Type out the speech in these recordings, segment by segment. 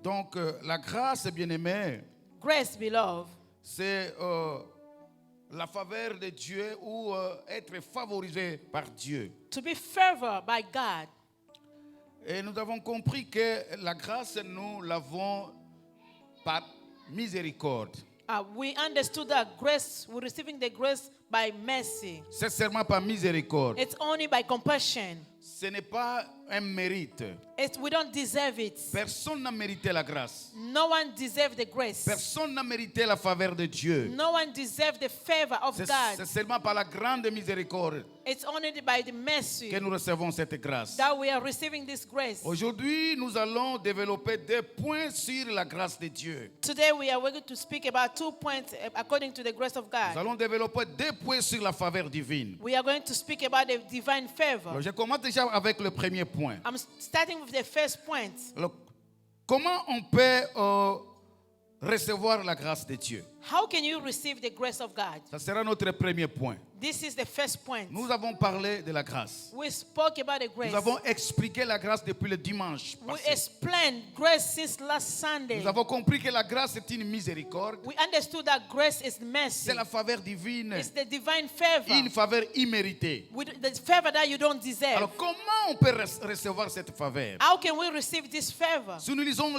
Donc, la grâce, bien-aimé, Grace, beloved, c'est la faveur de Dieu ou être favorisé par Dieu. to be favored by God. Et nous avons compris que la grâce, nous l'avons par miséricorde. We understood that grace, we're receiving the grace by mercy. C'est seulement par miséricorde. It's only by compassion. Ce n'est pas un mérite. We don't deserve it. Personne n'a mérité la grâce. No one deserves the grace. Personne n'a mérité la faveur de Dieu. No one deserves the favor of C'est God. seulement par la grande miséricorde It's only by the mercy que nous recevons cette grâce. that we are receiving this grace. Aujourd'hui, nous allons développer 2 points sur la grâce de Dieu. Today we are going to speak about 2 points according to the grace of Nous God. allons développer 2 points sur la faveur divine. We are going to speak about the divine favor. Alors, je commence déjà avec le premier point. I'm starting with the first point. Alors, comment on peut recevoir la grâce de Dieu? How can you receive the grace of God? Ça sera notre premier point. This is the first point. Nous avons parlé de la grâce. We spoke about the grace. Nous avons expliqué la grâce depuis le dimanche We passé. explained grace since last Sunday. Nous avons compris que la grâce est une miséricorde. We understood that grace is mercy. C'est la faveur divine. It's the divine favor. Une faveur imméritée. With the favor that you don't deserve. Alors comment on peut recevoir cette faveur? How can we receive this favor? Si nous lisons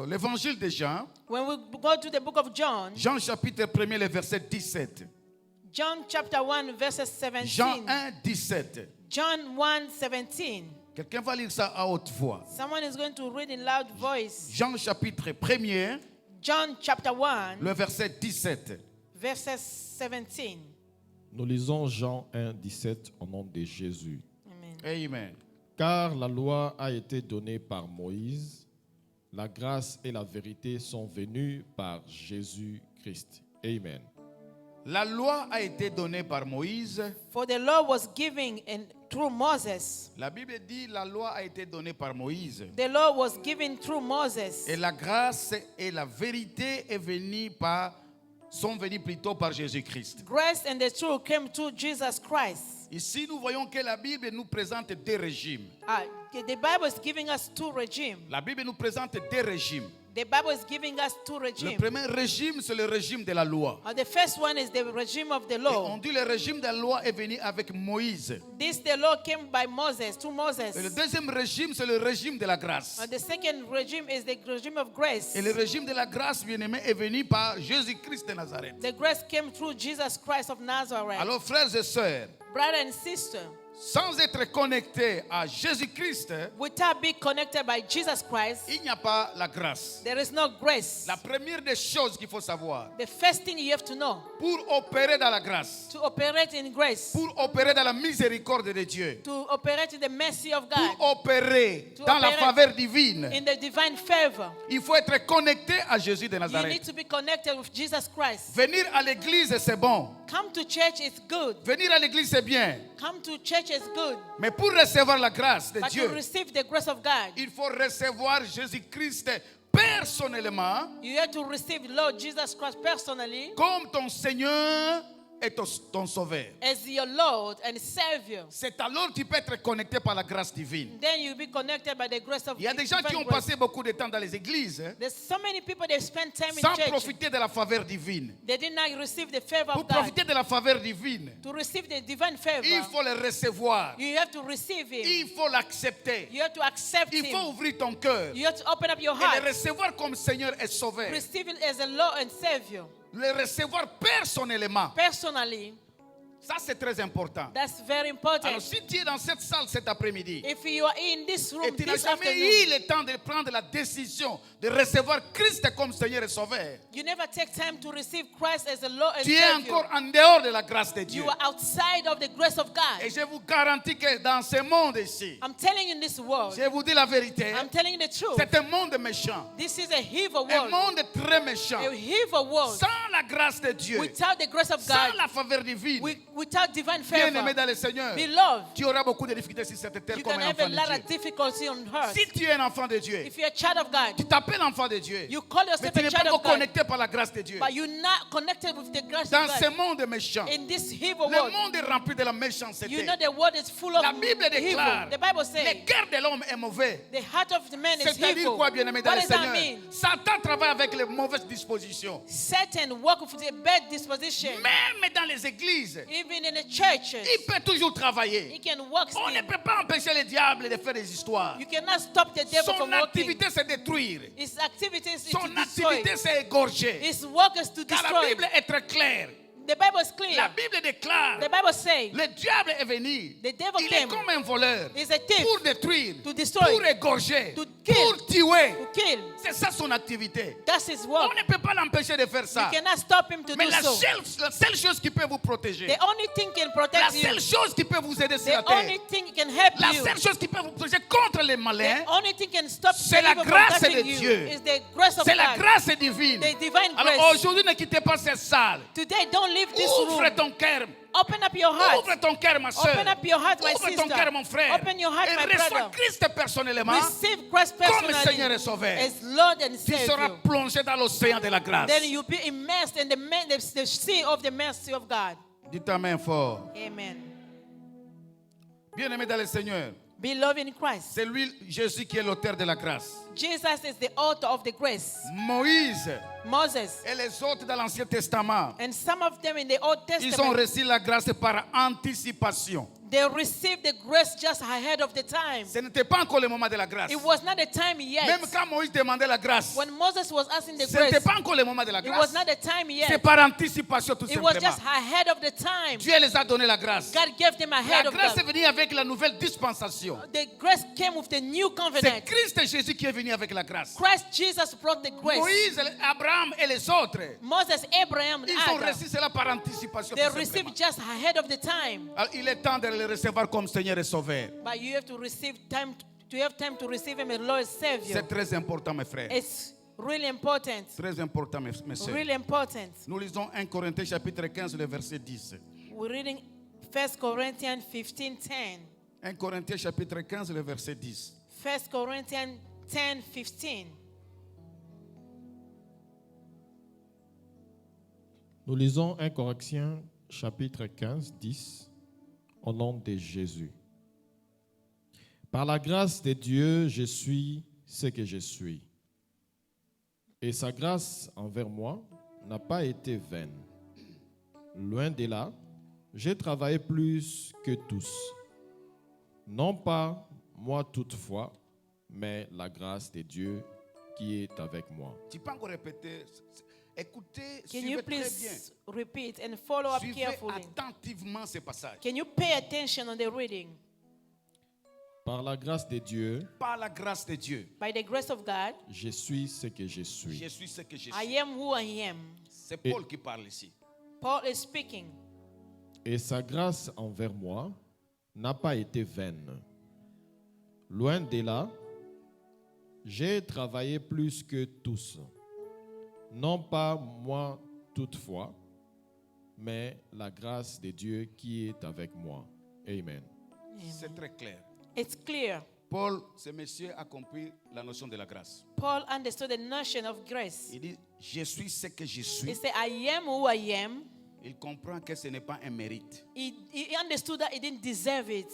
l'évangile de Jean, When we go to the book of John, Jean chapitre 1er, le verset 17. John chapter 1 verses 17. Jean 1, 17. John 1, 17. Quelqu'un va lire ça à haute voix. Someone is going to read in loud voice. Jean chapitre 1er, John chapter 1 le verset 17. verses 17. Nous lisons Jean 1, 17 au nom de Jésus. Amen. Amen. Car la loi a été donnée par Moïse, la grâce et la vérité sont venues par Jésus-Christ. Amen. La loi a été donnée par Moïse. For the law was given through Moses. La Bible dit la loi a été donnée par Moïse. The law was given through Moses. Et la grâce et la vérité sont venues plutôt par Jésus-Christ. Grace and the truth came through Jesus Christ. Ici, nous voyons que la Bible nous présente 2 régimes. The Bible is giving us 2 regimes. La Bible nous présente 2 régimes. The Bible is giving us 2 Le regimes. premier régime, c'est le régime de la loi. The first one is the regime of the Et law. on dit le régime de la loi est venu avec Moïse. The law came by Moses, through Moses. Et le deuxième régime, c'est le régime de la grâce. The second regime is the regime of grace. Et le régime de la grâce, bien-aimé, est venu par Jésus-Christ de Nazareth. The grace came through Jesus Christ of Nazareth. Alors, frères et sœurs, Brother and sister, sans être connectés à Jésus-Christ, without being connected by Jesus Christ, il n'y a pas la grâce. there is no grace. La première des choses qu'il faut savoir, The first thing you have to know, pour opérer dans la grâce, to operate in grace, pour opérer dans la miséricorde de Dieu, to operate in the mercy of pour God, opérer To dans la operate faveur divine, in the divine favor, il faut être connecté à Jésus de you need Nazareth. to be connected with Jesus Christ. Venir à l'église, c'est bon. Come to church is good. Venir à l'église, c'est bien. Come to church is good. Mais pour recevoir la grâce de But to Dieu, receive the grace of God, il faut recevoir Jésus-Christ personnellement you have to receive Lord Jesus Christ personally comme ton Seigneur et ton Sauveur. as your Lord and Savior. C'est alors que tu peux être connecté par la grâce divine. Then you'll be connected by the grace of Il y a des gens qui divine ont grace. passé beaucoup de temps dans les églises There's so many people that spend time in sans church. profiter de la faveur divine. They did not receive the favor Pour of God. profiter de la faveur divine, To receive the divine favor, il faut le recevoir. you have to receive Him. Il faut l'accepter. You have to accept Il faut Him. ouvrir ton cœur You have to open up your et le heart. recevoir comme Seigneur et Sauveur. Receive it as a Lord and Savior. Le recevoir personnellement. Personally, Ça, c'est très important. that's very important. Alors, si tu es dans cette salle cet après-midi If you are in this room et tu n'as this jamais afternoon, eu le temps de prendre la décision de recevoir Christ comme Seigneur et Sauveur, you never take time to receive Christ as a Lord and tu es Savior. encore en dehors de la grâce de Dieu. You are outside of the grace of God. Et je vous garantis que dans ce monde ici, I'm telling you in this world, je vous dis la vérité, I'm telling you the truth. c'est un monde méchant. This is a evil Un world. monde très méchant. A evil world. Sans la grâce de Dieu, Without the grace of sans God, la faveur divine, without divine Bien-aimé favor, dans le Seigneur, beloved, tu auras beaucoup de difficultés sur cette terre you comme can un have a enfant lot de of Dieu. difficulty on earth. Si tu es un enfant de Dieu, If you're a child of God, tu t'appelles enfant de Dieu, you call mais yourself tu a n'es child pas of God, connecté par la grâce de Dieu. but you're not connected with the grace Dans of ce God. monde méchant, In this evil le world, monde est rempli de la you méchanceté. know the world is full of La Bible déclare, evil. The Bible le says cœur de l'homme est mauvais. the heart of the man is C'est-à-dire evil. quoi, bien-aimé dans What le does that Seigneur? mean? Satan travaille avec les mauvaises dispositions. Satan work with a bad disposition. Même dans les églises, Even in the churches, il peut toujours he travailler. can work On ne still. peut pas empêcher le diable de faire des histoires. You cannot stop the devil Son from working. activité, c'est détruire. His activities is Son to destroy. activité, c'est égorger. His work is to Car la destroy. Bible est très claire. The Bible is La clear. Bible déclare, The Bible says le diable est venu. the devil Il est came comme un voleur He's a thief pour détruire, to destroy, pour égorger, to kill, pour tuer. to kill. C'est ça son activité. That's his On work. ne peut pas l'empêcher de faire You ça. cannot stop him to Mais do la so. seule chose qui peut vous protéger, The only thing can la protect you. seule chose qui peut vous aider sur la The only terre, thing can help la you. seule chose qui peut vous protéger contre les malins, The only thing can stop c'est la evil from grâce touching de you Dieu. is the grace of c'est la God. grâce divine. The divine Alors grace. aujourd'hui, ne quittez pas cette salle. Today, don't leave this Ouvre room. ton cœur. Open up your heart. Ouvre ton cœur, ma soeur. Open up your heart, my Ouvre ton sister. cœur, mon frère. Open your heart, et my reçois brother. Christ personnellement. Receive Christ Comme personally Seigneur et Sauveur. as Lord and Tu seras Savior. plongé dans l'océan de la grâce. Then you'll be immersed in the sea of the mercy of God. Dites amen fort. Amen. Bien-aimé dans le Seigneur, Beloved in Christ, c'est lui, Jésus, qui est l'auteur de la grâce. Jesus is the author of the grace. Moïse Moses et les autres dans l'Ancien Testament, and some of them in the Old ils ont Testament, reçu la grâce par anticipation. they received the grace just ahead of the time. Ce n'était pas encore le moment de la grâce. It was not the time yet. Même quand Moïse demandait la grâce, When Moses was asking the ce n'était grace, pas encore le moment de la it was grâce. not the time C'est yet. par anticipation tout It was simplement. just ahead of the time. Dieu les a donné la grâce. God gave them La ahead of grâce est them. venue avec la nouvelle dispensation. The grace came with the new C'est covenant. Christ et Jésus qui est venu avec la grâce. Christ Jesus brought the grace. Moïse, Abraham et les autres, Moses, Abraham, and ils ont Adam, reçu cela par anticipation. they tout received simplement. just ahead of the time. Alors, il est temps de le recevoir comme Seigneur et Sauveur. But you have to receive time to have time to receive him as Lord and Savior. C'est très important, mes frères. It's really important. Très important, mes sœurs. Really important. Nous lisons 1 Corinthiens chapitre 15, le verset 10. We're reading 1 Corinthians 15:10. 1 Corinthiens chapitre 15, le verset 10. 1 Corinthians 10:15. Nous lisons 1 Corinthiens chapitre 15, 10, au nom de Jésus. Par la grâce de Dieu, je suis ce que je suis. Et sa grâce envers moi n'a pas été vaine. Loin de là, j'ai travaillé plus que tous. Non pas moi toutefois, mais la grâce de Dieu qui est avec moi. Tu peux encore répéter. Écoutez, Can you suivez très bien. please repeat and follow up Suivez carefully? attentivement ce passage. Can you pay attention on the reading? Par la grâce de Dieu, Par la grâce de Dieu, By the grace of God, je suis ce que je suis. je suis ce que je I suis. am who I am. C'est Paul qui parle ici. Paul is speaking. Et sa grâce envers moi n'a pas été vaine. Loin de là, j'ai travaillé plus que tous. Non pas moi toutefois, mais la grâce de Dieu qui est avec moi. Amen. C'est très clair. It's clear. Paul, ce monsieur, a compris la notion de la grâce. Paul understood the notion of grace. Il dit, je suis ce que je He suis. said, I am who I am. Il comprend que ce n'est pas un mérite. He understood that he didn't deserve it.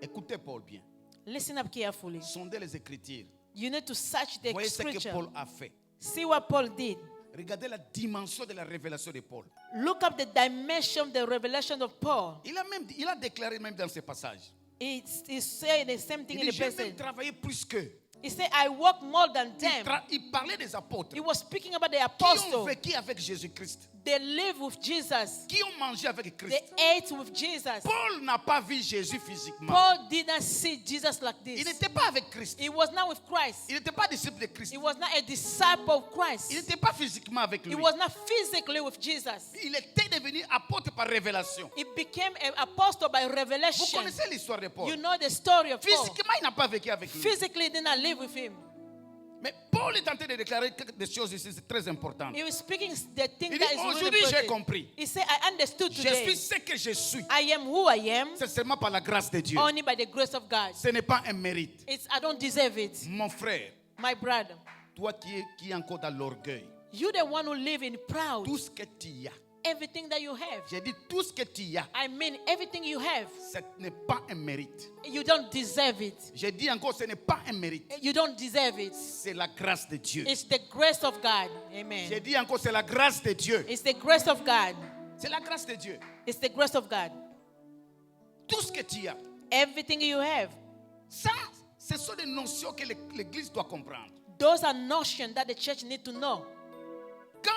Écoutez Paul bien. Listen up carefully. Sondez les Écritures. You need to search the Voyez ce que scripture. Paul a fait. See what Paul did. Regardez la dimension de la révélation de Paul. Look up the dimension, the revelation of Paul. Il a déclaré même dans ce passage. He said the same thing Il in dit, the j'ai même passage. travaillé plus qu'eux. He said, I work more than Il, them. il parlait des apôtres He was speaking about the qui ont apostles. vécu avec Jésus-Christ, They live with Jesus. qui ont mangé avec They Christ. ate with Jesus. Paul n'a pas vu Jésus physiquement. Paul did not see Jesus like Il this. n'était pas avec Christ. He was not with Christ. Il n'était pas disciple de Christ. He was not a disciple of Il Christ. n'était pas physiquement avec lui. He was not physically with Jesus. Il était devenu apôtre par révélation. He became an apostle by Vous revelation. connaissez l'histoire de Paul. You know the story of Paul. Physiquement, il n'a pas vécu avec lui. Physically, he did not live with him. Mais Paul est en train de déclarer des choses ici, c'est très important. He was speaking the thing Il that dit, is really aujourd'hui j'ai important. compris. He said, I understood Je today. suis ce que je suis. I am who I am C'est seulement par la grâce de Dieu. only by the grace of God. Ce n'est pas un mérite. I don't deserve it. Mon frère, My brother, toi qui es encore dans l'orgueil, you the one who live in proud. tout ce que tu as, Everything that you have. j'ai dit tout ce que tu as, I mean, everything you have. ce n'est pas un mérite. You don't deserve it. J'ai dit encore, ce n'est pas un mérite. You don't deserve it. C'est la grâce de Dieu. It's the grace of God. J'ai Amen. dit encore, c'est la grâce de Dieu. It's the grace of God. C'est la grâce de Dieu. It's the grace of God. Tout ce que tu as. Everything you have. Ça, ce sont des notions que l'Église doit comprendre. Those are notions that the church need to know. Quand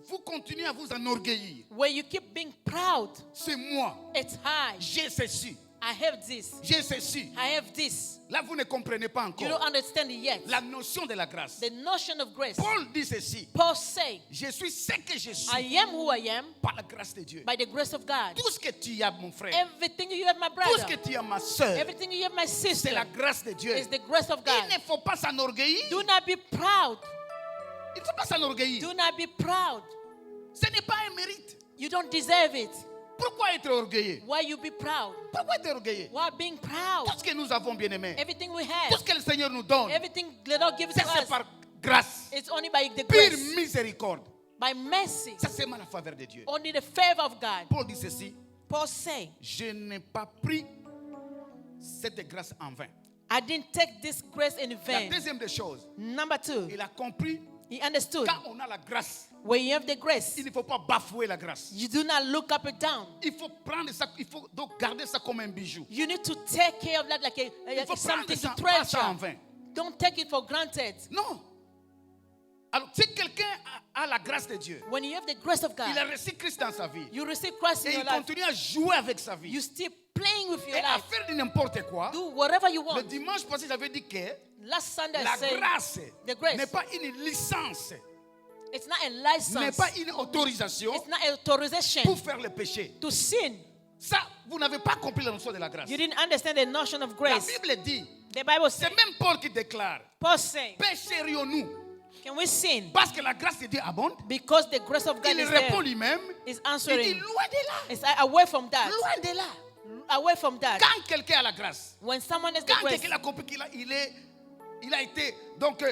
vous continuez à vous enorgueillir, When you keep being proud, c'est moi, it's high. j'ai ceci, I have this. j'ai ceci. I have this. Là, vous ne comprenez pas You don't encore understand it yet. la notion de la grâce. The notion of grace. Paul dit ceci, Paul say, je suis ce que je suis I am who I am par la grâce de Dieu. by the grace of God. Tout ce que tu as, mon frère, Everything you have, my tout ce brother. que tu as, ma soeur, Everything you have, my c'est sister. la grâce de Dieu. Is the grace of God. Il ne faut pas s'enorgueillir. Do not be proud. Il ne faut pas s'enorgueillir. Do not be proud. Ce n'est pas un mérite. You don't deserve it. Pourquoi être orgueilleux? Why you be proud? Pourquoi être orgueilleux? Why being proud? Tout ce que nous avons, bien aimé, Everything we tout have, ce que le Seigneur nous donne, everything the Lord gives ça to c'est us, par grâce, it's only by the pure grace, miséricorde. by mercy, Ça c'est la faveur de Dieu. only the favor of God. Paul dit ceci, Paul say, je n'ai pas pris cette grâce en vain. I didn't take this grace in La vain. deuxième des choses, Number two, il a compris, he understood quand on a la grâce, when you have the grace, il ne faut pas bafouer la grâce. you do not look up and down. Il faut prendre ça, il faut donc garder ça comme un bijou. You need to take care of that like Il faut prendre something ça, to pas ça en treasure. vain. Don't take it for granted. Non. Alors, si quelqu'un a la grâce de Dieu, When you have the grace of il a God, reçu Christ dans sa vie, you receive Christ in et your il life. continue à jouer avec sa vie, You still playing with your et à life. faire de n'importe quoi. Do whatever you Le want. dimanche passé, j'avais dit que Last Sunday la I said grâce the grace. n'est pas une licence, It's not a n'est license. pas une autorisation It's not an authorization pour faire le péché. to sin. Ça, vous n'avez pas compris la notion de la grâce. You didn't understand the notion of La grace. Bible dit, The Bible c'est says, même Paul qui déclare, Paul saying, pécherions-nous can we sin? parce que la grâce de Dieu abonde? Because the grace of God Il is répond there. lui-même, Is il dit answering. loin de là, It's away from that. loin de là. Away from that. Quand quelqu'un a la grâce, When someone has the quand grace, quelqu'un a compris il a été donc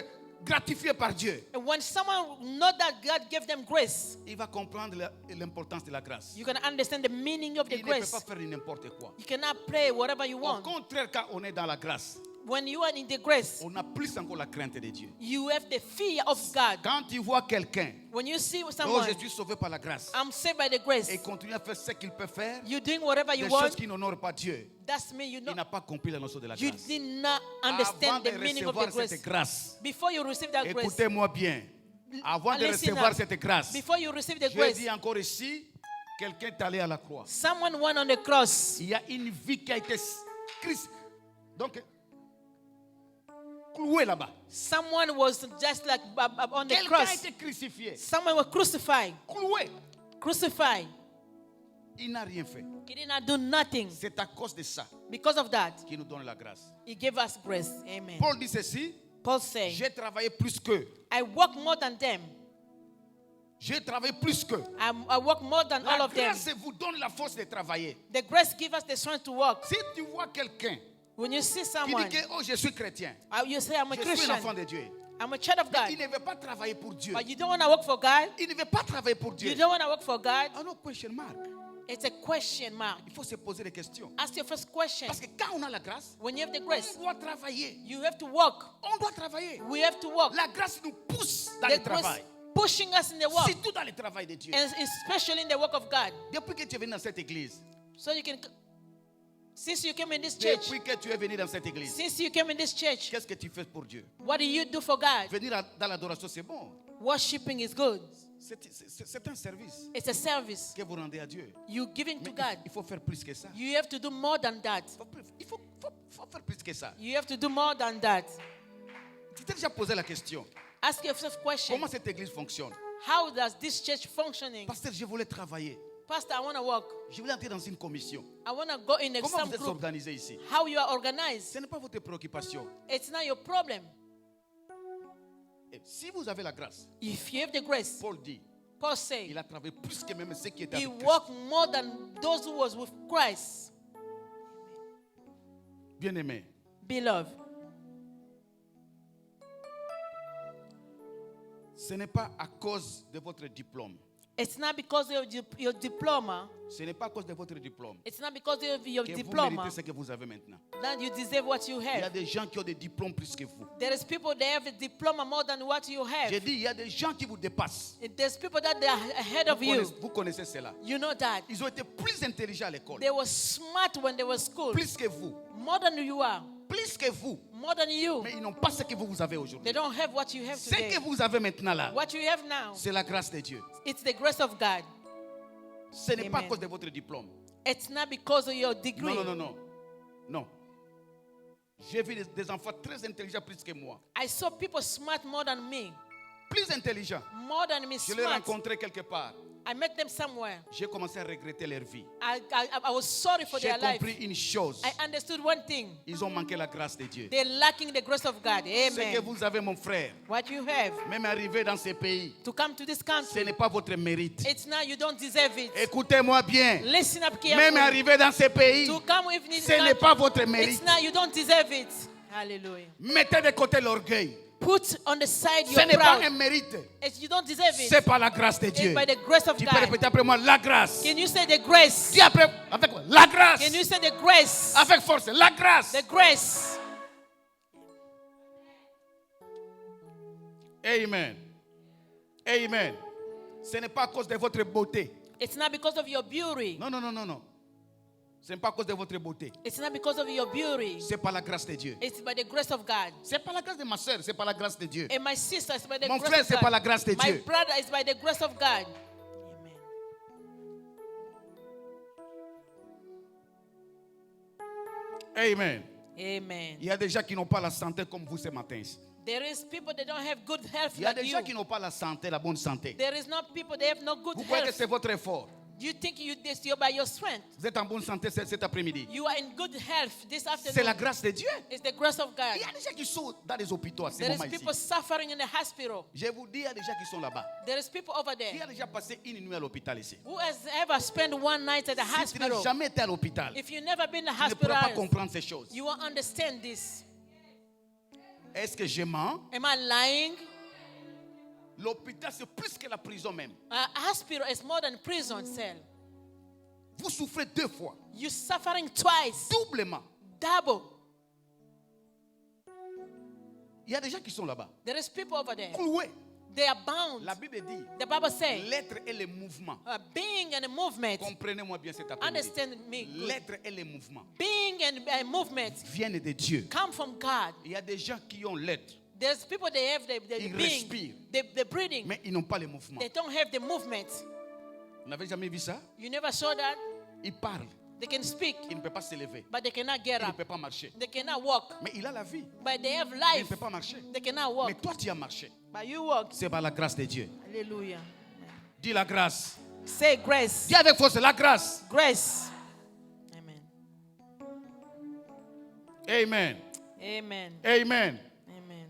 gratifié par Dieu, and when someone know that God gave them grace, il va comprendre l'importance de la grâce. you can understand the meaning of the Il ne peut grace. pas faire n'importe quoi. You cannot play whatever you Au want. contraire, quand on est dans la grâce, When you are in the grace, on a plus encore la crainte de Dieu. you have the fear of God. Quand tu vois quelqu'un, When you see oh, someone, je suis sauvé par la grâce, I'm saved by the grace, et il continue à faire ce qu'il peut faire, you're doing whatever des you choses want, qui n'honorent pas Dieu, that's me. You il know, n'a pas compris la notion de la you grâce. did not Avant understand de the meaning of the recevoir cette grace. grâce, Before you receive that grace, écoutez-moi bien, avant de listen recevoir up. cette grâce, Before you receive the je grace, dis encore ici, quelqu'un est allé à la croix. someone went on the cross. Il y a une vie qui a été donc clouée là-bas. Someone was just like on the Quelqu'un a cross. été crucifié, Someone was crucified. cloué. Crucified. Il n'a rien fait. He did not do nothing. C'est à cause de ça Because of that, qu'il nous donne la grâce. he gave us grace. Amen. Paul dit ceci, Paul said, j'ai travaillé plus qu'eux. I work more than them. J'ai travaillé plus qu'eux. I work more than all La of them. grâce vous donne la force de travailler. The grace gives us the strength to work. Si tu vois quelqu'un When you see qui someone, dit que oh, je suis chrétien, you say, I'm a je suis un Christian, enfant de Dieu, I'm a child of God, il ne veut pas travailler pour Dieu. but you don't want to work for God, Il ne veut pas travailler pour Dieu. you don't want to work for God, Ah non, question mark. it's a question mark. Il faut se poser des questions. Ask your first question. Parce que quand on a la grâce, When you have the on grace, doit travailler. you have to work. On doit travailler. We have to work. La grâce nous pousse dans The le grace travail. pushing us in the work, Surtout dans le travail de Dieu. and especially in the work of God. Depuis que tu es venu dans cette église, So you can, since you came in this church, depuis que tu es venu dans cette église, since you came in this church, qu'est-ce que tu fais pour Dieu? what do you do for God? Venir dans l'adoration, c'est bon. Worshiping is good. C'est un service It's a service. que vous rendez à Dieu. You giving to Mais God. il faut faire plus que ça. You have to do more than that. Il faut faire plus que ça. You have to do more than that. Tu t'es déjà posé la question, Ask yourself question. comment cette église fonctionne? How does this church functioning? Pasteur, je voulais travailler. Pastor, I want to work. Je voulais entrer dans une commission. I want to go in Comment some vous êtes group. organisé ici? How you are organized. Ce n'est pas votre préoccupation. It's not your problem. Et si vous avez la grâce, If you have the grace, Paul dit, Paul said, il a travaillé plus que même ceux qui étaient he avec Christ. worked more than those who was with Christ. Bien-aimé, Beloved, ce n'est pas à cause de votre diplôme. it's not because of your diploma. Ce n'est pas à cause de votre diplôme It's not because of your que vous diploma méritez ce que vous avez maintenant. that you deserve what you Il y a have. des gens qui ont des diplômes plus que vous. There is people that have a diploma more than what you J'ai have. dit, il y a des gens qui vous dépassent. There's people that they are ahead of you. Vous connaissez cela. You know that. Ils ont été plus intelligents à l'école. They were smart when they were in school. Plus que vous. More than you are. Plus que vous. More than you. Mais ils n'ont pas ce que vous avez aujourd'hui. They don't have what you have Ce today. que vous avez maintenant là, What you have now, c'est la grâce de Dieu. it's the grace of God. Ce n'est pas à Amen. cause de votre diplôme. It's not because of your degree. Non, non, non, non. Non. J'ai vu des enfants très intelligents plus que moi. I saw people smart more than me. Plus intelligents. More than me Je les ai smart. rencontrés quelque part. I met them somewhere. J'ai commencé à regretter leur vie. I was sorry for J'ai their life. compris une chose. I understood one thing. Ils ont manqué la grâce de Dieu. They're lacking the grace of God. Ce que Amen. vous avez, mon frère, What you have même arrivé dans ces pays, to come to this ce country, n'est pas votre mérite. it's not, you don't deserve it. Écoutez-moi bien. Listen up Même carefully. arrivé dans ces pays, To come with this ce n'est country, pas votre it's mérite. not, you don't deserve it. Hallelujah. Mettez de côté l'orgueil. Put on the side Ce your n'est pas un proud. mérite. You don't deserve C'est it. par la grâce de Dieu. It's by the grace of Tu peux God. répéter après moi, la grâce. Can you say the grace? Dis après, avec moi, la grâce. Can you say the grace? Avec force, la grâce. The grace. Amen. Amen. Ce n'est pas à cause de votre beauté. It's not because of your beauty. Non, non, non, non, non. Ce n'est pas à cause de votre beauté. It's not because of your beauty. C'est par la grâce de Dieu. It's by the grace of God. C'est par la grâce de ma soeur, c'est par la grâce de Dieu. And my sister, it's by the Mon grace frère, of c'est God. par la grâce de My Dieu. brother, it's by the grace of God. Amen. Amen. Il y a des gens qui n'ont pas la santé comme vous ce matin. There is people that don't have good health Il y a like des gens qui you. n'ont pas la santé, la bonne santé. There is not people that have no good Vous croyez que health. c'est votre effort. You think you're by your strength. Vous êtes en bonne santé cet après-midi. You are in good health this C'est afternoon. la grâce de Dieu. It's the grace of God. Il y a des gens qui sont dans les hôpitaux à ce There is moment people ici. suffering in the hospital. Je vous dis, il y a des gens qui sont là-bas. There is people over Qui a there déjà passé une nuit à l'hôpital ici? who has ever spent one night at the Si tu n'as hospital. jamais été à l'hôpital, tu If you've never been in the ne pourras pas hospital, comprendre ces choses. you won't understand this. Est-ce que je mens? Am I lying? L'hôpital, c'est plus que la prison même. A hospital is more than prison cell. Vous souffrez 2 fois, You're suffering twice, doublement. double. Il y a des gens qui sont là-bas, There is people over there. cloués. They are bound. La Bible dit, The Bible says, l'être et le mouvement. being and a movement. Comprenez-moi bien cet après-midi. Understand me. good. L'être et le mouvement Being and a movement viennent de Dieu. come from God. Il y a des gens qui ont l'être, There's people they have the Ils being, respirent. the breathing. mais ils n'ont pas le mouvement. They don't have the movement. Vous n'avez jamais vu ça? You never saw that? Il parle, They can speak, il ne peut pas se lever, but they cannot get il ne up. peut pas marcher. They cannot walk, Mais il a la vie, but they have il ne life. peut pas marcher. They cannot Mais walk, toi, tu as marché. but you walk. C'est par la grâce de Dieu. Hallelujah. Dis la grâce. Say grace. Dis avec force la grâce. Grace. Amen. Amen. Amen. Amen. Amen.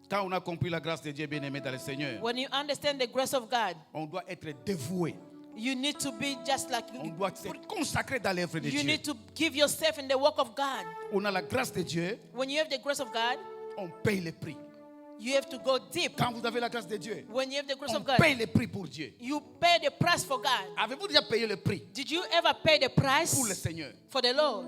Quand on a compris la grâce de Dieu, bien-aimé dans le Seigneur, When you understand the grace of God, on doit être dévoué. you need to be just like On doit se consacrer dans l'œuvre de you Dieu. need to give yourself in the work of God. On a la grâce de Dieu, When you have the grace of God, on paye le prix. you have to go deep. Quand vous avez la grâce de Dieu, When you have the grace on of God, paye le prix pour Dieu. you pay the price for God. Avez-vous déjà payé le prix Did you ever pay the price pour le Seigneur? for the Lord?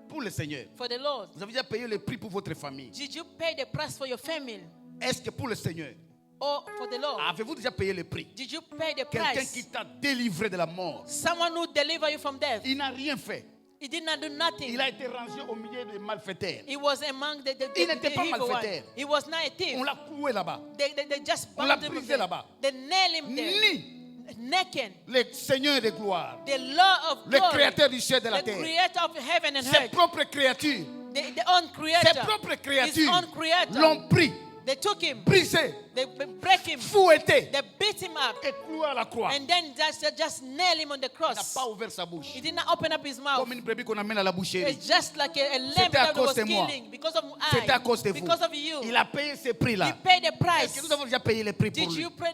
Pour le Seigneur. For the Lord. Vous avez déjà payé le prix pour votre famille. Did you pay the price for your family Est-ce que pour le Seigneur, or for the Lord? avez-vous déjà payé le prix? Did you pay the Quelqu'un price? qui t'a délivré de la mort. Someone who delivered you from death. Il n'a rien fait. He did not do nothing. Il a été rangé au milieu des malfaiteurs. He was among the Il n'était pas evil one. malfaiteur. He was not a thief. On l'a cloué là-bas. They just On l'a bound him brisé there. là-bas. They nailed him there. Ni Naked. le Seigneur de gloire, The Lord of le glory. créateur du ciel et de la The terre, creator of heaven and ses earth. propres créatures, The own creator. ses propres His créatures own creator. l'ont pris They took him. brisé, They break him. fouetté They beat him up. et cloué à la croix. And then just nail him on the Il n'a cross. pas ouvert sa bouche. He did not open up his mouth. Comme une brebis qu'on amène à la boucherie. It's just like a lamb C'était à that cause was de moi. killing because of C'était à cause de I, vous. because of you. Il a payé ce He prix-là. paid the Est-ce price. que nous avons déjà payé le prix pour Did lui? you pay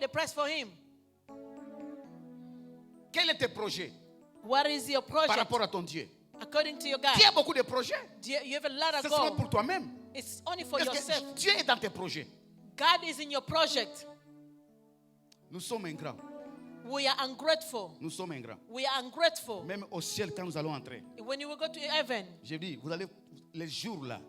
the price for him? Quel est tes projets What is your par project rapport à ton Dieu? according to your Tu as God? beaucoup de projets. You have a lot of Ce sera goals. pour toi-même. It's only for Est-ce yourself. que Dieu est dans tes projets? God is in your project. Nous sommes ingrats. We are ungrateful. Nous sommes ingrats. We are ungrateful. Même au ciel, quand nous allons entrer, When you will go to heaven j'ai dit, vous allez, les jours là,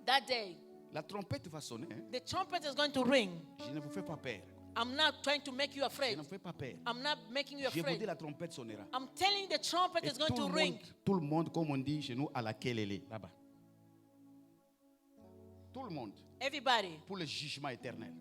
that day, la trompette va sonner. Hein. the trumpet is going to ring. Je ne vous fais pas peur. I'm not trying to make you Je afraid. ne vous fais pas peur. I'm not making you Je vous dis, afraid. la trompette sonnera. I'm telling you the trumpet Et is going to ring. tout le monde, comme on dit chez nous, à laquelle elle est, là-bas. Tout le monde, Everybody, pour le jugement éternel.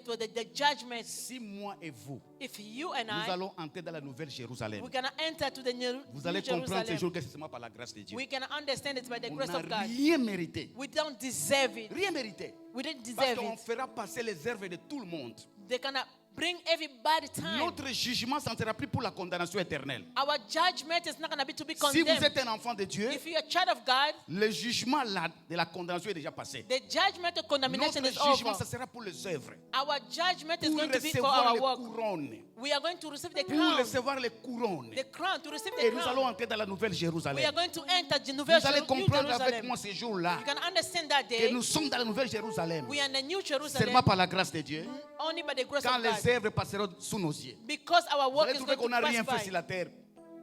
for the judgment, Si moi et vous, if you and nous I, allons entrer dans la nouvelle Jérusalem, we're going to enter to the new vous allez New comprendre ce jour Jerusalem. que c'est seulement par la grâce de Dieu. We're going to understand it by the On grace n'a of God. rien mérité. We don't deserve it. Rien mérité. We didn't Parce deserve qu'on it. fera passer les œuvres de tout le monde. They're going to bring everybody time. Notre jugement, ça ne sera plus pour la condamnation éternelle. Our judgment is not going to be to be Si vous condemned. êtes un enfant de Dieu, If you're a child of God, le jugement de la condamnation est déjà passé. the judgment of condemnation Notre is jugement, over. ça sera pour les œuvres. Our judgment is Pour going to be for recevoir our les work. couronnes. We are going to receive the Pour crown. recevoir les couronnes. The crown, to receive Et the nous allons crown. entrer dans la nouvelle We Jérusalem. are going to enter the New Vous allez New comprendre avec Jerusalem. moi ce jour-là You can understand that que day. nous sommes dans la nouvelle Jérusalem. We are in the New Seulement Jerusalem par la grâce de Dieu. only by the grace Quand of God. les œuvres passeront sous nos yeux. Because our Vous work allez is trouver going qu'on n'a to rien pass fait sur by. la terre.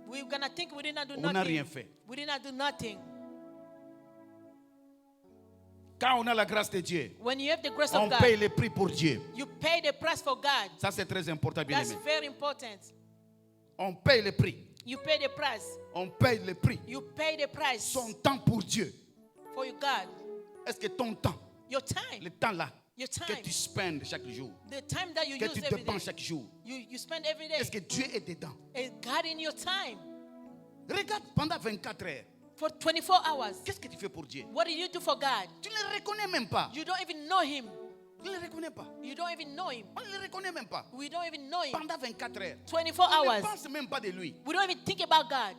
We're going to think we did not do On n'a rien nothing. fait. We did not do nothing. Quand on a la grâce de Dieu, When you have the grace on of paye God, le prix pour Dieu. you pay the price for God. Ça, c'est très important, bien That's aimé. very important. On paye le prix. You pay the price. On paye le prix. You pay the price Son temps pour Dieu. for your God. Est-ce que ton temps, Your time. le temps là, Your que time. tu spendes chaque jour, The time that you que use tu every day. dépenses chaque jour, You spend every day. est-ce que Dieu est dedans? And God in your time. Regarde, pendant 24 heures, For 24 hours. qu'est-ce que tu fais pour Dieu? What do you do for God? Tu ne le reconnais même pas. You don't even know Him. Tu ne le reconnais pas. You don't even know Him. On ne le reconnaît même pas. We don't even know Him. Pendant 24 heures. 24 On ne hours. pense même pas de lui. We don't even think about God.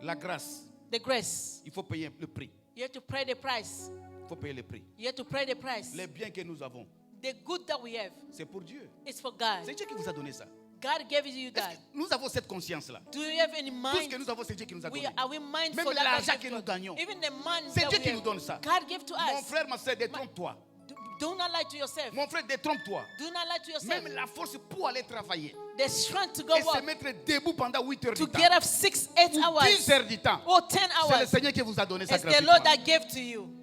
La grâce, The grace. il faut payer le prix. You have to pay the price. Il faut payer le prix. You have to pay the price. Les biens que nous avons, The good that we have c'est pour Dieu. is for God. C'est Dieu qui vous a donné ça. God gave it to you, Est-ce God. que nous avons cette conscience-là. Do you have any Tout ce que mind? nous avons, c'est Dieu qui nous a donné. Are we mindful Même that l'argent God que gave nous to us? gagnons, Even the money c'est that Dieu we qui have, nous donne ça. God gave to Mon us. frère, ma soeur, détrompe-toi. Do not lie to yourself. Mon frère, détrompe-toi. Do not lie to yourself. Même la force pour aller travailler The strength to go et se work, mettre debout pendant 8 heures to du temps. get up 6, 8 Ou hours, 10 heures du temps. or 10 C'est le hours. Seigneur qui vous a donné ça It's the Lord gratuitement. that gave to you.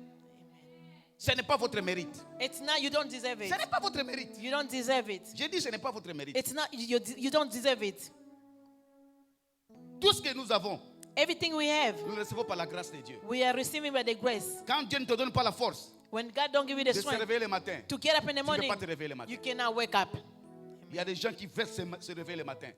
Ce n'est pas votre mérite. It's not, you don't deserve Ce it. n'est pas votre mérite. You don't deserve it. J'ai dit ce n'est pas votre mérite. It's not, you don't deserve it. Tout ce que nous avons, Everything we have, nous le recevons par la grâce de Dieu. we are receiving by the grace. Quand Dieu ne te donne pas la force When God don't give you the de se strength réveiller le matin, to get up in the tu ne peux morning, pas te réveiller le matin. you cannot wake up. Il y a des gens qui veulent se réveiller le matin.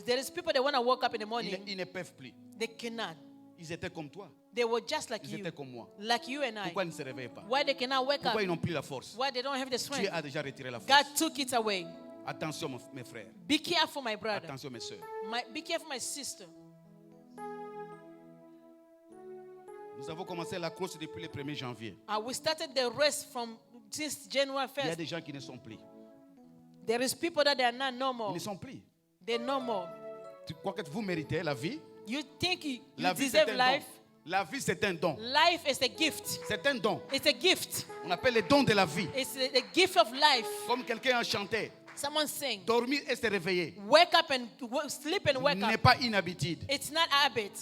There is people that want to wake up in the Ils, morning, ils ne peuvent plus. they cannot. Ils étaient comme toi. They were just like Ils you, étaient comme moi. like you and I. Pourquoi ils ne se réveillent pas? Why they cannot wake up? Pourquoi ils n'ont plus la force? Why they don't have the Dieu strength? a déjà retiré la force. God took it away. Attention, mes frères. Be careful, my brother. Attention, mes soeurs. Be careful, my sister. Nous avons commencé la course depuis le 1er janvier. We started the race from since January Il y a 1st. des gens qui ne sont plus. There is people that they are not Ils normal. ne sont plus. They're normal. Tu crois que vous méritez la vie? You think you La vie, c'est deserve un don. life? La vie, c'est un don. Life is a gift. C'est un don. It's a gift. On appelle le don de la vie. It's the gift of life. Comme quelqu'un a chanté. Someone sing. Dormir et se réveiller Wake up and sleep and wake n'est up. pas une habitude. It's not habit.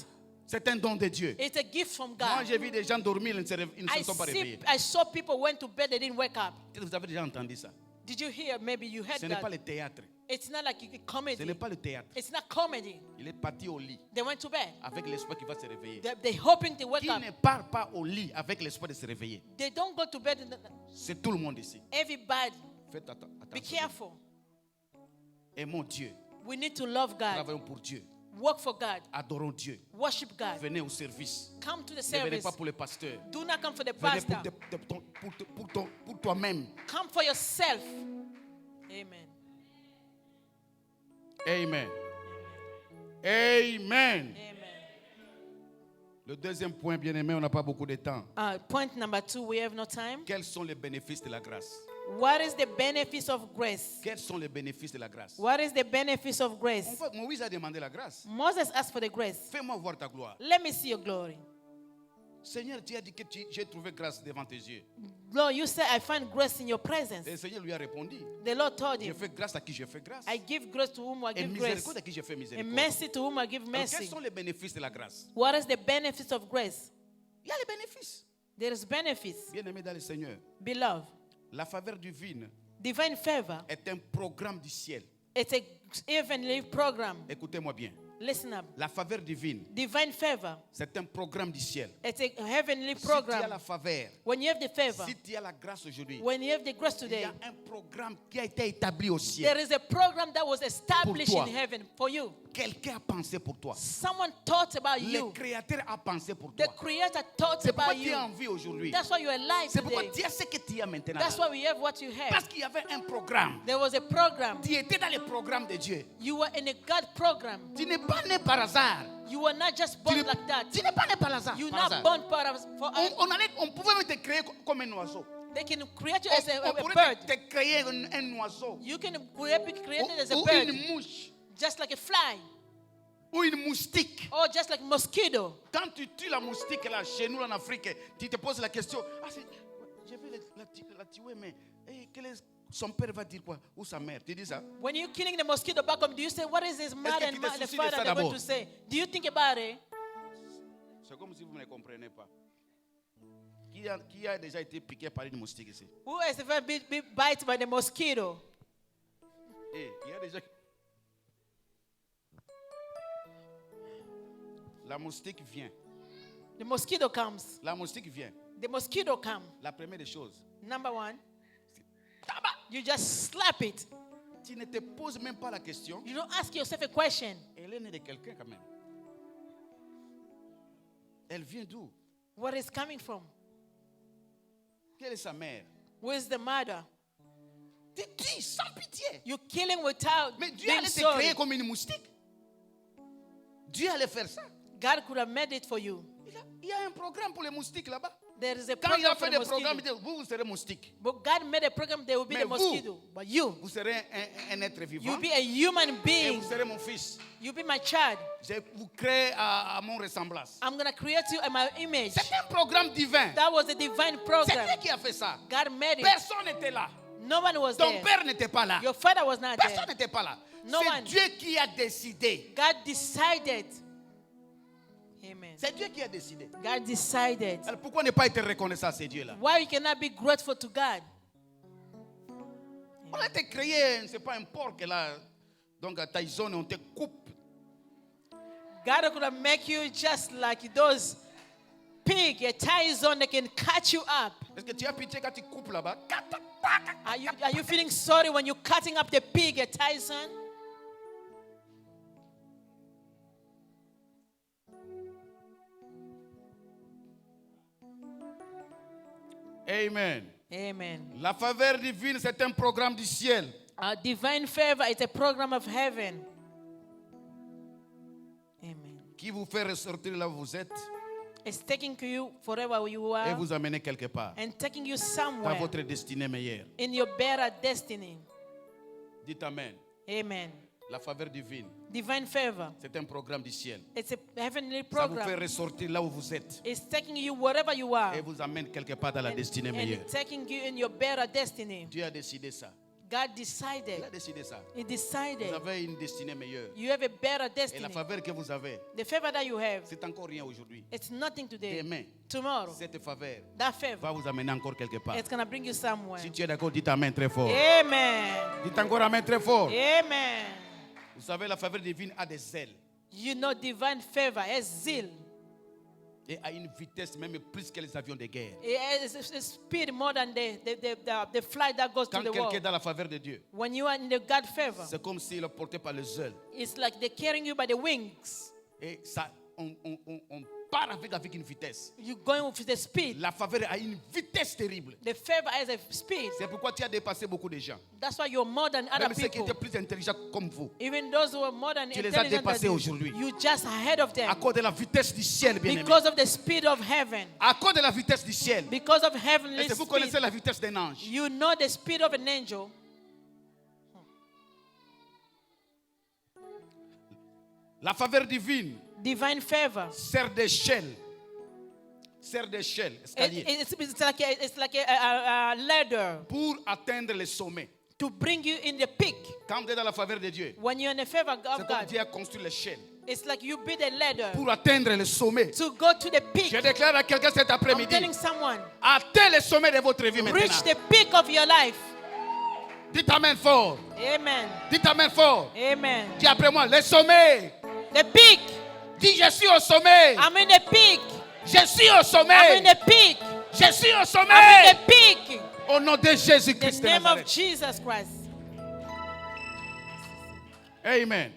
C'est un don de Dieu. It's a gift from Moi, God. j'ai vu des gens dormir, ils ne se sont pas réveillés. I saw people went to bed, they didn't wake up. Vous avez déjà entendu ça? Did you hear? Maybe you heard Ce n'est pas that. le théâtre. It's not like a Ce n'est comedy. pas le théâtre. It's not comedy. Il est parti au lit They went to bed. avec l'espoir qu'il va se réveiller. They're hoping to wake Qui up. ne part pas au lit avec l'espoir de se réveiller? They don't go to bed. C'est tout le monde ici. Everybody, Faites be attention. careful. Aimons Dieu. We need to love God. Travaillons pour Dieu. Work for God. Adorons Dieu. Worship God. Venez au service. Come to the Ne venez service. pas pour le pasteur. Do not come for the Venez pastor. pour toi-même. Come for yourself. Amen. Amen. Amen. Amen. Le deuxième point, bien-aimé, on n'a pas beaucoup de temps. Point number 2, we have no time. Quels sont les bénéfices de la grâce? What is the benefits of grace? Quels sont les bénéfices de la grâce? What is the benefits of grace? En fait, Moïse a demandé la grâce. Moses asked for the grace. Fais-moi voir ta gloire. Let me see your glory. Seigneur, tu as dit que j'ai trouvé grâce devant tes yeux. Lord, you said I find grace in your presence. Et le Seigneur lui a répondu. The Lord told Je him, fais grâce à qui je fais grâce. I give grace to whom I Et give grace, miséricorde à qui je fais and miséricorde. mercy to whom I give Alors, mercy. quels sont les bénéfices de la grâce? What is the benefits of grace? Il y a les bénéfices. There is benefits. Bien-aimé dans le Seigneur, Beloved, la faveur divine divine favor, est un programme du ciel. it's a heavenly program. Écoutez-moi bien. Listen up. La faveur divine, Divine favor, c'est un programme du ciel. it's a heavenly Si tu as la program. faveur, When you have the favor, si tu as la grâce aujourd'hui, when you have the grace il y today, a un programme qui a été établi au ciel. there is a program that was established toi. in heaven for you. Quelqu'un a pensé pour toi. Someone thought about Le you. Créateur a pensé pour The toi. Creator thought C'est pourquoi about tu es en you. vie aujourd'hui. That's why you're alive C'est pourquoi today. tu as ce que tu as maintenant. That's why we have what you have. Parce qu'il y avait un programme. There was a program. Tu étais dans le programme de Dieu. You were in a God program. Tu n'es pas né par hasard. You were not just born like that. Tu n'es pas né par hasard. You're par not hasard. born for On pouvait même te créer comme un oiseau. They can create you as On a pourrait bird. te créer un oiseau. You can be created as a Ou bird, une mouche. just like a fly, Ou une moustique. or just like a mosquito. Quand tu tues la moustique là, chez nous en Afrique, tu te poses la question. Je vais la tuer, mais son père va dire quoi? Ou sa mère? Tu dis ça? When you're killing the mosquito back home, do you say, what is his mother tu and te the soucies de father ça they're going d'abord? to say? Do you think about it? C'est comme si vous ne comprenez pas. Qui a déjà été piqué par une moustique ici? Who has ever been bitten by the mosquito? Il y a déjà. La moustique vient. The mosquito comes. La moustique vient. The mosquito comes. La première des choses. Number one, you just slap it. Tu ne te poses même pas la question. You don't ask yourself a question. Elle est née de quelqu'un quand même. Elle vient d'où? Where is coming from? Quelle est sa mère? Where's the mother? Tu tues sans pitié. You're killing without Mais Dieu being allait te sorry. créer comme une moustique. Dieu allait faire ça. God could have made it for you. Il y a un programme pour les moustiques là-bas. There is a Quand il a program for fait the des programmes, il mosquito. dit, vous serez moustique. But God made a program that will be Mais the mosquito. But you Vous serez un être vivant. be a human Et being. vous serez mon fils. You be my child. Je vous crée à mon ressemblance. I'm going to create you in my image. C'est un programme divin. That was a divine C'est program. Dieu qui a fait ça. God made it. Personne n'était là. No one was Ton there. père n'était pas là. Your father was not Personne there. n'était pas là. No C'est one. Dieu qui a décidé. God decided. Amen. C'est Dieu qui a décidé. God decided. Alors pourquoi ne pas être reconnaissant à ces dieux-là? Why you cannot be grateful to God? On a été créé, c'est pas un porc là. Donc à ta zone, on te coupe. God could have make you just like those pig, a tie zone that can cut you up. Est-ce que tu as pitié quand tu coupes là-bas? Are you feeling sorry when you're cutting up the pig, a Tyson? Amen. Amen. La faveur divine, c'est un programme du ciel. Divine favor is a program of heaven. Amen. Qui vous fait ressortir là où vous êtes It's taking you forever you et are vous amener quelque part and taking you dans somewhere votre destinée meilleure. in your better destiny. Dites Amen. Amen. La faveur divine, Divine favor. c'est un programme du ciel. It's a heavenly Ça vous fait program. ressortir là où vous êtes It's taking you wherever you are et vous amène quelque part dans la destinée meilleure. and taking you in your better destiny. Dieu a décidé ça. God Il decided. a décidé ça. He Vous decided avez une destinée meilleure. you have a better Et la destiny. faveur que vous avez, The favor that you have, c'est encore rien aujourd'hui. it's nothing today. Demain, Tomorrow, cette faveur that favor, va vous amener encore quelque part. it's going to bring you somewhere. Si tu es d'accord, dites Amen très fort. Amen. Dites encore Amen très fort. Amen. Vous savez, la faveur divine a des ailes. You know, divine favor has zeal. Et à une vitesse même plus que les avions de guerre. It has a speed more than the flight that goes to Quand the quelqu'un est world. dans la faveur de Dieu, When you are in the God favor, c'est comme s'il est porté par les ailes. it's like they're carrying you by the wings. Et ça, on part avec une vitesse. You're going with the speed. La faveur a une vitesse terrible. The favor has a speed. C'est pourquoi tu as dépassé beaucoup de gens. That's why you're more than other Même ceux qui people. étaient plus intelligents comme vous. Even those who are more than Tu les as intelligent dépassés than you, aujourd'hui. you're just ahead of À them. cause de la vitesse du ciel, bien aimé. Because of the speed of heaven. À cause de la vitesse du ciel. Because of heavenly Est-ce que vous speed. connaissez la vitesse d'un ange? You know the speed of an angel. La faveur divine Divine favor. sert d'échelle. Sert d'échelle, escalier. It's like a ladder Pour atteindre les sommets. to bring you in the peak. Quand vous êtes dans la faveur de Dieu, When you're in the favor c'est of comme God, Dieu a construit l'échelle. it's like you build a ladder Pour atteindre les sommets. to go to the peak. Je déclare à quelqu'un cet I'm après-midi, telling someone, atteins les sommets de votre vie reach maintenant. the peak of your life. Dites amen fort. Amen. Dites amen fort. Amen. Dis après moi, les sommets. The peak. Dis, je suis au sommet. I'm in the peak. Je suis au I'm in sommet. the peak. Je suis au I'm in sommet. the peak. Au nom de The Jésus-Christ de name of Nazareth. Jesus Christ. Amen.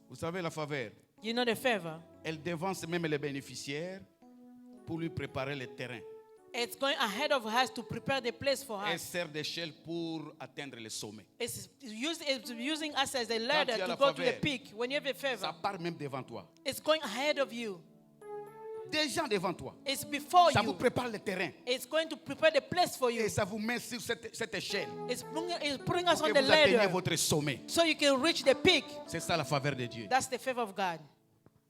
Vous savez, la faveur, You know the favor. elle devance même les bénéficiaires pour lui préparer le terrain. It's going ahead of us to prepare the place for Elle us. sert d'échelle pour atteindre le sommet. It's using us as a ladder tu as to la go to the faveur, peak. When you have a Ça favor, part même devant toi. it's going ahead of you. Des gens devant toi. It's before Ça vous you. prépare le terrain. It's going to prepare the place for you. Et ça vous met sur cette échelle. It's putting us Pour on que the vous atteigniez ladder votre sommet. so you can reach the peak. C'est ça la faveur de Dieu. That's the favor of God.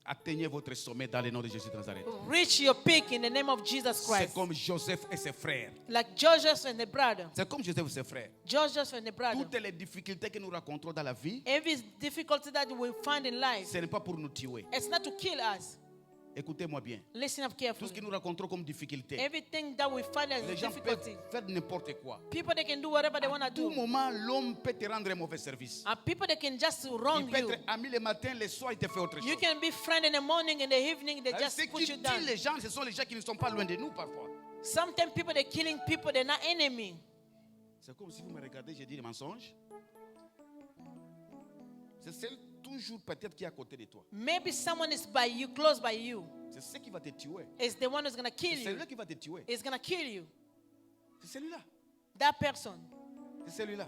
Atteignez votre sommet dans le nom de Jésus de Nazareth. Reach your peak in the name of Jesus C'est Christ. comme Joseph et ses frères. Like Joseph and the brother. C'est comme Joseph et ses frères. Joseph and the brother. Toutes les difficultés que nous rencontrons dans la vie, Every difficulty that we find in life, ce n'est pas pour nous tuer. it's not to kill us. Écoutez-moi bien. Listen up Tout ce que carefully. nous rencontrons comme difficulté, Everything that we find as les gens difficulty, peuvent faire n'importe quoi. people they can do whatever they want to À tout do. moment, l'homme peut te rendre un mauvais service. And people they can just Il wrong peut you. être ami le matin, le soir, il te fait autre chose. You can be friend in the morning, in the evening, they Ce just qui put you tue down. les gens, ce sont les gens qui ne sont pas loin de nous parfois. Sometimes people they're killing people, they're not enemy. C'est comme si vous me regardez, j'ai dit des mensonges. C'est celle toujours peut-être qui est à côté de toi. Maybe someone is by you, close by you. C'est ce qui va te tuer. It's the one who's gonna kill C'est you. celui-là qui va te tuer. It's gonna kill you. C'est celui-là. That person. C'est celui-là.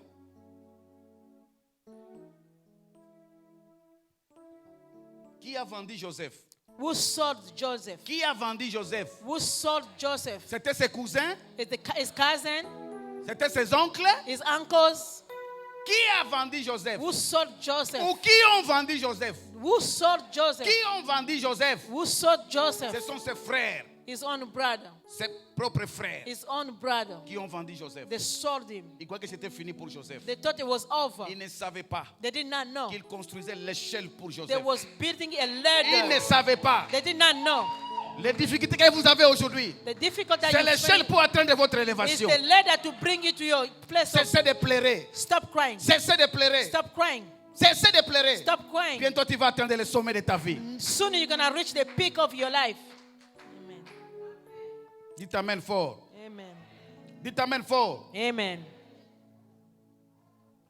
Qui a vendu Joseph? Who sold Joseph? Qui a vendu Joseph? Who sold Joseph? C'était ses cousins? His cousin, C'était ses oncles? his uncles. Qui a vendu Joseph? Who sold Joseph? Ou qui ont vendu Joseph? Who sold Joseph? Qui ont vendu Joseph? Who sold Ce Joseph? sont ses frères, His own brother. ses propres frères His own brother. qui ont vendu Joseph. They sold him. Ils croyaient que c'était fini pour Joseph. They thought it was over. Ils ne savaient pas They did not know. qu'il construisait l'échelle pour They Joseph. was building a Ils ne ladder. savaient pas. They did not know. Les difficultés que vous avez aujourd'hui, The difficult that c'est you l'échelle face pour atteindre votre is élévation. the ladder to bring you to your place of Cessez de pleurer. stop crying. Cessez de pleurer. Stop crying. Cessez de pleurer. Stop crying. Bientôt tu vas atteindre le sommet de ta vie. Soon you're gonna reach the peak of your life. Amen. Dites amen fort. Amen. Dites amen fort. Amen.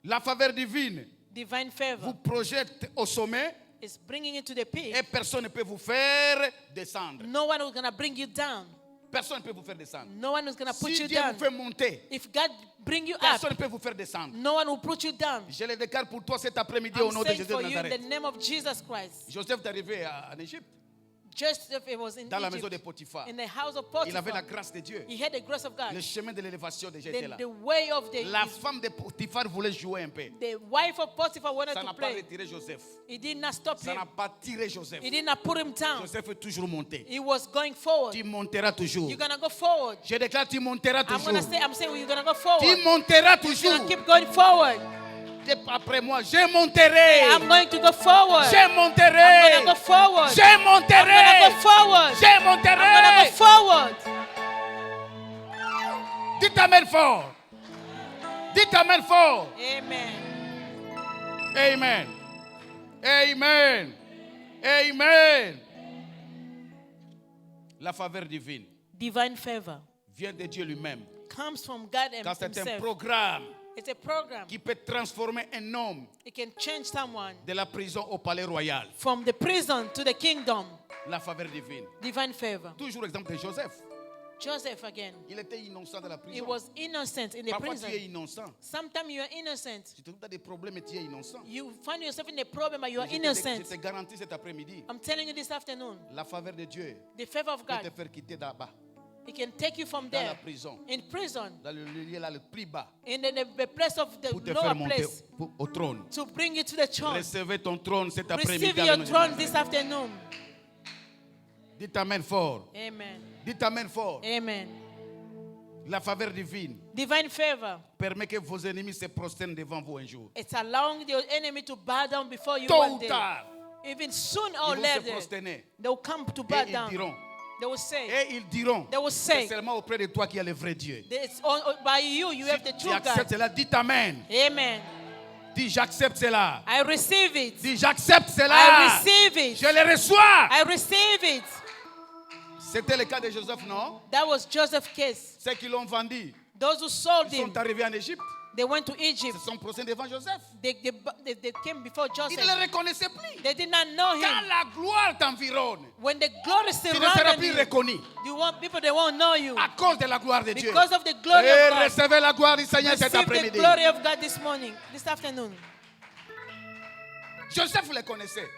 La faveur divine Divine favor vous projette au sommet is bringing you to the peak. et personne ne peut vous faire descendre. No one is gonna bring you down. Personne ne peut vous faire descendre. No one is gonna put Si you Dieu down. vous fait monter, If God bring you up, personne ne peut vous faire descendre. no one will put you down. Je le déclare pour toi cet après-midi au I'm nom de saying Jésus for de you in the Nazareth. name of Jesus Christ. Joseph est arrivé en Égypte, Joseph it was in dans la maison de Egypt, Potiphar. in the house of Il avait la Potiphar. grâce de Dieu. He had the grace of God. Le chemin de l'élévation déjà était là. The way of La femme de Potiphar voulait jouer un peu. the wife of Potiphar wanted Ça to n'a pas play. retiré Joseph. He did not stop Ça him. n'a pas tiré Joseph. He did not put him down. Joseph est toujours monté. He was going forward. Tu monteras toujours. You're gonna go forward. Je déclare, tu monteras I'm toujours. saying you're gonna go forward. Tu monteras You're toujours. gonna keep going forward. Dis après moi, je monterai. I'm going to go forward. Je I'm monterai. gonna go forward. Je I'm gonna monterai. go forward. Je I'm gonna monterai. go forward. Dites amen fort. Dites amen fort. Amen. Amen. Amen. Amen. La faveur divine Divine favor vient de Dieu lui-même. comes from God Quand c'est un Himself. programme It's a program. qui peut transformer un homme It can change someone de la prison au palais royal. from the prison to the kingdom. La faveur divine. Divine favor. Toujours l'exemple de Joseph. Joseph again. Il était innocent de la He prison. was innocent in the Parfois prison. tu es innocent. Sometimes you are innocent. Si tu as des problèmes et tu es innocent. You find yourself in a problem, but you are Je innocent. te garantis cet après-midi, I'm telling you this afternoon, la faveur de Dieu the favor of peut te God, faire quitter là-bas, He can take you from dans la there, prison, in prison, dans le lieu là le plus bas, in the place of the pour te lower faire monter place, au trône. to bring you to the throne. Recevez ton trône cet après-midi. Receive dans your le nom de throne Jésus. this afternoon. Dites amen fort. Amen. Dites amen fort. Amen. La faveur divine Divine favor. permet que vos ennemis se prosternent devant vous un jour. It's allowing your enemy to bow down before you Tôt one ou day. tard, Even soon ils or vont se later, prosterner. they will come to Et bow ils down. diront, They will say, They will say, c'est seulement auprès de toi qu'il y a le vrai Dieu. it's by you, you have the Si tu true acceptes God. cela, dites amen. Amen. Dis j'accepte cela. I receive it. Dis j'accepte I cela. receive it. Je le reçois. I receive it. C'était le cas de Joseph, non? That was Joseph's case. Ceux qui l'ont vendu, Those who sold ils him, sont arrivés en Égypte. they went to Ils Egypt. se sont prosternés devant Joseph. They came before Ils ne Joseph. le reconnaissaient plus. They did not know Quand him. la gloire t'environne, When the glory tu ne seras surrounded plus you, reconnu people they won't know you. à cause de la gloire de Dieu. Because of the glory Et of God. recevez la gloire du Seigneur cet Receive the après-midi. glory of God this morning, this afternoon. Joseph les connaissait.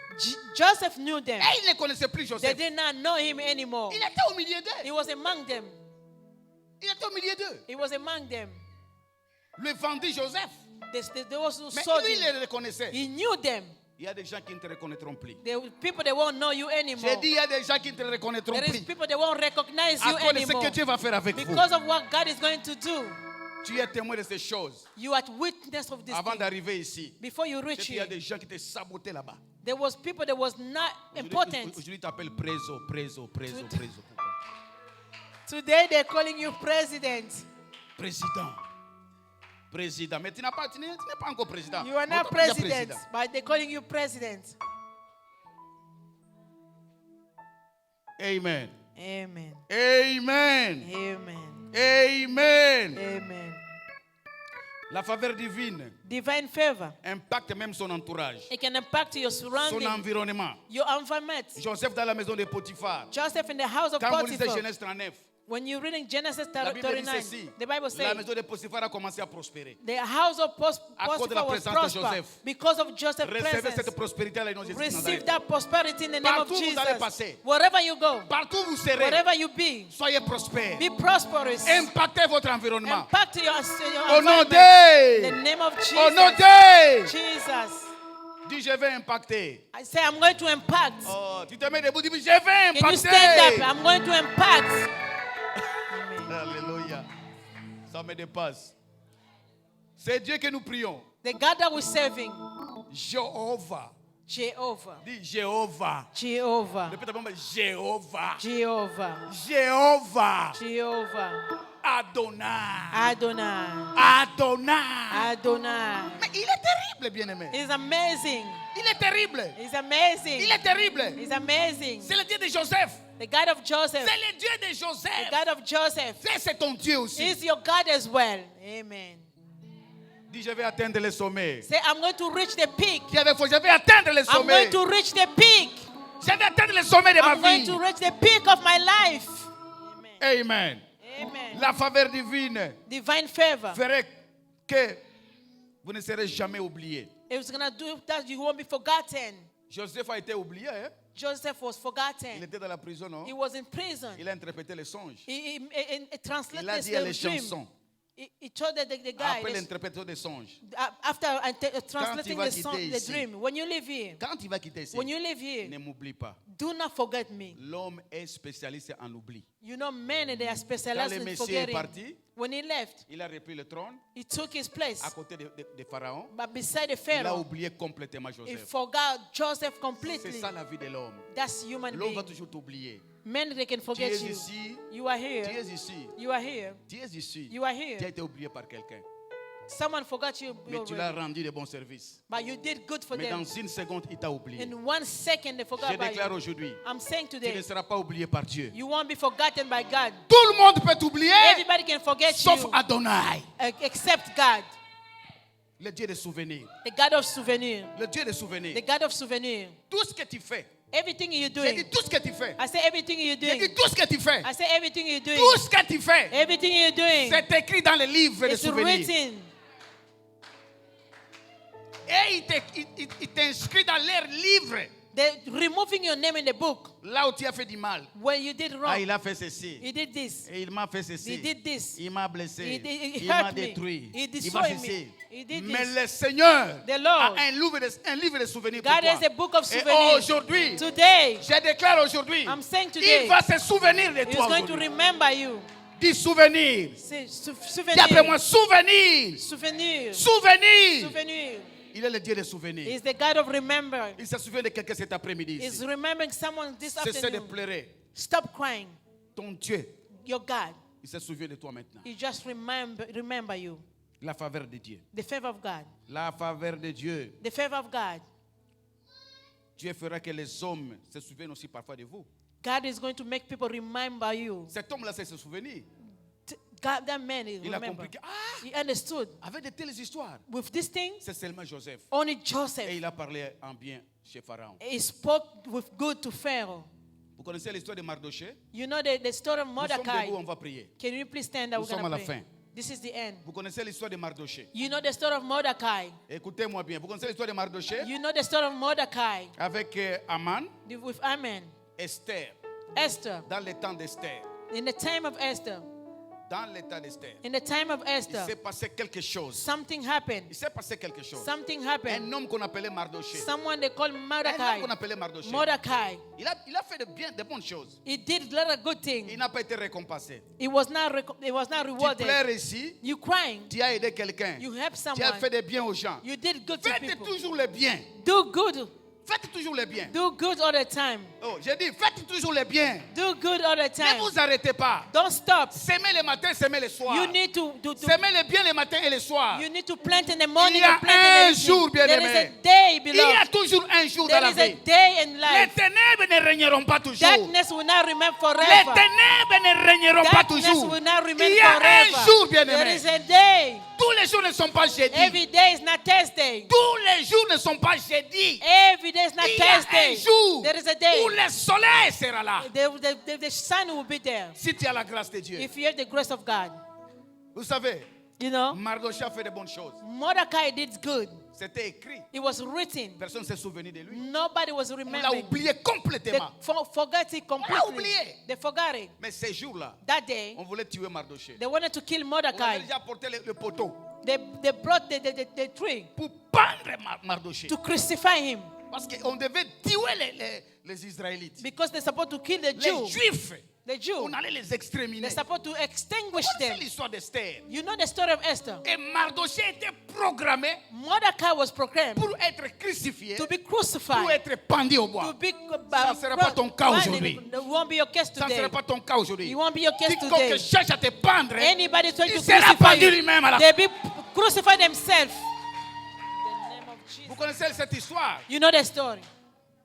Joseph knew them. Et il ne connaissait plus They Joseph. did not know him anymore. Il était au milieu He d'eux. was among them. Il était au milieu d'eux. He was among them. Le vendit Joseph. Those who Mais sold lui, il him, les reconnaissait. he knew them. Il y a des gens qui ne te reconnaîtront plus. People they won't know you anymore. J'ai dit, il y a des gens qui ne te reconnaîtront There is plus. people they won't recognize À you cause de ce anymore. que Dieu va faire avec vous. Because of what God is going to do. Tu es témoin de ces choses. You are witness of this Avant thing. d'arriver ici, Before you reach il y a here, des gens qui te sabotaient là-bas. there was people that was not important. Aujourd'hui, tu t'appelles préso. Pourquoi? Today they're calling you president. Président. Mais tu n'es pas encore président. You are On not t'appelle déjà president, but they're calling you president. Amen. Amen. Amen. Amen. Amen. Amen. La faveur divine Divine favor. impacte même son entourage, It can impact your son surrounding, environnement. your environment. Joseph dans la maison de Potiphar. Joseph in the house of Quand vous lisez Potiphar. Genèse 39, When you're reading Genesis la Bible dit 39, ceci. the Bible La says maison de Potiphar a commencé à prospérer. the house of À cause de la Potiphar was présence de prosper Joseph. because of Joseph's Recevez presence. cette prospérité à la nom de Jésus de Receive Nazareth. that prosperity in the name of Partout où vous allez Jesus. passer. Wherever you go, Partout où vous serez, wherever you be, soyez prospères. be prosperous. Impactez votre environnement. Impact your Au nom environment. In the de... name of Au nom Jesus. de... Jesus. Dis, je vais impacter. I say I'm going to impact. Oh, tu te mets debout, dis, je vais Can you stand up? impacter. I'm going to impact. Amen. Alléluia. Ça me dépasse. C'est Dieu que nous prions. The God that we're serving, Jéhovah. Jehovah. Dis Jéhovah. Jehovah. Répète moi, Jéhovah. Jehovah. Jéhovah. Jehovah. Adonai. Adonai. Adonai. Adonai. Mais il est terrible, bien-aimé. He's amazing. Il est terrible. He's amazing. Il est terrible. He's amazing. C'est le Dieu de Joseph. The God of Joseph. C'est le Dieu de The Joseph. God of Joseph. C'est ton Dieu aussi. Is your God as well. Amen. Dis, je vais atteindre le sommet. Say, I'm going to reach the peak. Je vais atteindre le I'm sommet. going to reach the peak. Je vais atteindre le sommet de ma I'm going vie. to reach the peak of my life. Amen. Amen. Amen. La faveur divine Divine favor. ferait que vous ne serez jamais oubliés. It's going to do that you won't be forgotten. Joseph a été oublié. Hein? Joseph was Il forgotten. était dans la prison, non? He was in prison. Il a interprété les songes. He Il a translated dit les the dream. chansons. He told the guy, Après l'interprétation des songes. after translating vas the quitter ici, dream, when you live here, Quand il va quitter ici, when you live here, ne m'oublie pas. do not forget me. L'homme est spécialiste en oubli. You know, men, they are Quand specialized le in Messie est forgetting. parti, When he left, il a repris le trône he took his place. à côté de Pharaon. But beside the Il a Pharaoh, oublié complètement he Joseph. forgot Joseph C'est completely. ça la vie de l'homme. That's human L'homme va being. toujours t'oublier. Men, they can Tu forget es you. ici, You are tu here. es ici, You are here. tu es ici. You are Tu as here. été oublié par quelqu'un. Someone forgot you Mais tu l'as already. rendu de bons services. But you did good for Mais them. dans une seconde, il t'a oublié. In 1 second, they forgot Je about déclare you. aujourd'hui, I'm saying tu ne today, seras pas oublié par Dieu. you won't be forgotten by God. Tout le monde peut t'oublier, Everybody can forget sauf you, Adonai. except God. Le Dieu des souvenirs. The God of souvenir. Le Dieu des souvenirs. The God of souvenir. Tout ce que tu fais. Everything you're J'ai dit doing. tout ce que tu fais. I say everything you're J'ai dit doing. tout ce que tu fais. I say everything you're doing. Tout ce que tu fais. Everything you're doing. C'est écrit dans les livres de It's souvenirs. written. Et il t'inscrit dans leurs livres. They're removing your name in the book. Là où tu as fait du mal. When you did Ah, wrong. il a fait ceci. He did this. Et il m'a fait ceci. He did this. Il m'a blessé. He Il m'a hurt me. détruit. He Il m'a destroyed fait me. ceci. He did Mais this. le Seigneur The Lord. a un livre de souvenirs pour God toi. has a book of Et souvenirs. aujourd'hui, Today, je déclare aujourd'hui, I'm saying today, il va se souvenir de He's toi going to aujourd'hui. remember you. Dis souvenir. Say, Dis après moi, souvenir. souvenir. Souvenir. Souvenir. Souvenir. Il est le Dieu des souvenirs. He's the God of remember. Il se souvient de quelqu'un cet après-midi. He's ici. remembering someone this Cessez de afternoon. pleurer. Stop crying. Ton Dieu, Your God. il se souvient de toi maintenant. He just remember you. La faveur de Dieu. The favor of God. La faveur de Dieu. The favor of God. Dieu fera que les hommes se souviennent aussi parfois de vous. God is going to make people remember you. Cet homme-là sait se souvenir. God, that man is Il a remember. compris que, ah, He understood. avec de telles histoires, With these things, c'est seulement Joseph. only Et Joseph. il a parlé en bien chez Pharaon. He spoke with good to Pharaoh. Vous connaissez l'histoire de Mardoché? You know the story of Nous sommes Mordecai. debout, on va prier. Can you please stand up? Nous We're sommes à gonna la pray. fin. This is the end. Vous connaissez l'histoire de Mardoché? You know the story of Mordecai. Écoutez-moi bien. Vous connaissez l'histoire de Mardoché? You know the story of Mordecai Avec Aman, with Amen. Esther, Esther. dans le temps d'Esther. In the time of Esther. Dans l'état d'Esther. In the time of Il Esther. s'est passé quelque chose. Something happened. Il s'est passé quelque chose. Something Un happened. homme qu'on appelait Mardoché. Someone they call Un homme Mordecai. qu'on appelait Mardoché. Mordecai. Il a fait de bonnes choses. He did a lot of good Il things. n'a pas été récompensé. It was not Tu rewarded. pleures ici, You crying. tu as aidé quelqu'un. You help Tu as someone. fait des biens aux gens. You did good to Faites people. toujours le bien. Do good. Faites toujours le bien. Do good all the time. Oh, j'ai dit, faites toujours le bien. Do good all the Ne time. vous arrêtez pas. Don't stop. Semez le matin, semez le soir. You need to Semez le bien le matin et le soir. you need to plant in the morning Il y a and plant in un the jour, evening. There is a bien-aimé. day, Il y a beloved. toujours un jour dans There la is a vie. day in Les life. ténèbres ne régneront pas toujours. Darkness will not remain Les forever. ténèbres ne régneront pas Darkness toujours. will not remain Il y a forever. un jour, There bien-aimé. is a day. Tous les jours ne sont pas jeudi. Every day is not Thursday. Tous les jours ne sont pas jeudi. Every day is not Il y a un Thursday. jour There is a day. où le soleil sera là. The sun will be there. Si tu as la grâce de Dieu. If you have the grace of God. Vous savez, You know, Mardoché a fait de bonnes choses. Mordecai did good. C'était écrit. It was written. Personne ne s'est souvenu de lui. Nobody was On l'a remembering. oublié They complètement. forgot it On l'a completely. oublié. They forgot it. Mais ces jours-là, That day, on voulait tuer Mardoché. they wanted to kill On avait Mordecai. déjà porté le poteau They brought the tree pour pendre Mardoché. to crucify him Parce qu'on devait tuer les Israélites. because they're supposed to kill the Les Jew. Juifs, The Jew. on allait les exterminer. They're supposed to extinguish C'est them. l'histoire d'Esther. You know the story of Esther. Et Mardoché était programmé Mordecai was proclaimed pour être crucifié, to be pour crucified. être pendu au bois. To be Ça ne sera pas ton cas aujourd'hui. It won't be your case Ça ne today. sera pas ton cas aujourd'hui. It won't be your case Quiconque today. cherche à te pendre, Anybody trying il to sera crucify pendu you, lui-même à la they be crucify themselves. In the name of Vous Jesus. connaissez cette histoire? You know the story.